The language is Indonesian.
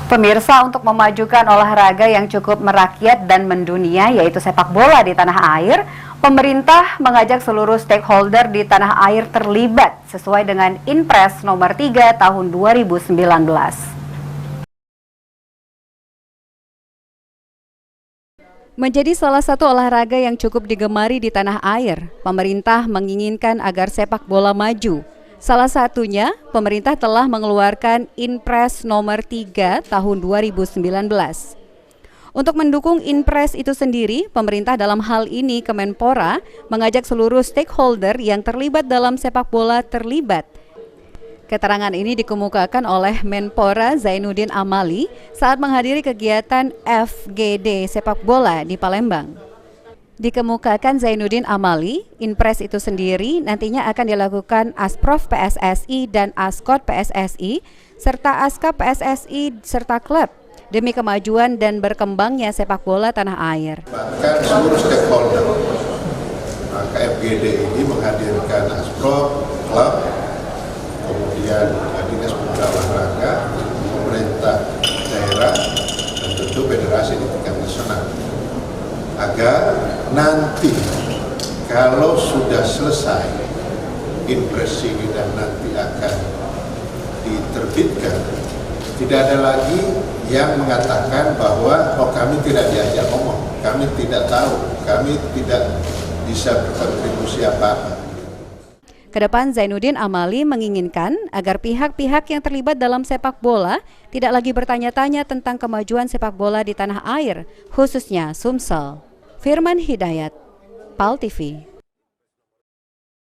Pemirsa, untuk memajukan olahraga yang cukup merakyat dan mendunia, yaitu sepak bola di tanah air, pemerintah mengajak seluruh stakeholder di tanah air terlibat sesuai dengan Inpres nomor 3 tahun 2019. Menjadi salah satu olahraga yang cukup digemari di tanah air, pemerintah menginginkan agar sepak bola maju. Salah satunya, pemerintah telah mengeluarkan Inpres nomor 3 tahun 2019. Untuk mendukung Inpres itu sendiri, pemerintah dalam hal ini Kemenpora mengajak seluruh stakeholder yang terlibat dalam sepak bola terlibat. Keterangan ini dikemukakan oleh Menpora Zainuddin Amali saat menghadiri kegiatan FGD sepak bola di Palembang. Dikemukakan Zainuddin Amali, Inpres itu sendiri nantinya akan dilakukan Asprof PSSI dan Askot PSSI, serta Aska PSSI serta klub, demi kemajuan dan berkembangnya sepak bola tanah air. Bahkan seluruh stakeholder, maka FGD ini menghadirkan Asprof, klub, kemudian Dinas Pemuda Olahraga, pemerintah daerah, dan tentu federasi di tingkat nasional. Agar nanti kalau sudah selesai Inpres ini dan nanti akan diterbitkan, tidak ada lagi yang mengatakan bahwa kami tidak diajak ngomong, kami tidak tahu, kami tidak bisa berkontribusi apa-apa. Kedepan Zainuddin Amali menginginkan agar pihak-pihak yang terlibat dalam sepak bola tidak lagi bertanya-tanya tentang kemajuan sepak bola di tanah air, khususnya Sumsel. Firman Hidayat, PAL TV.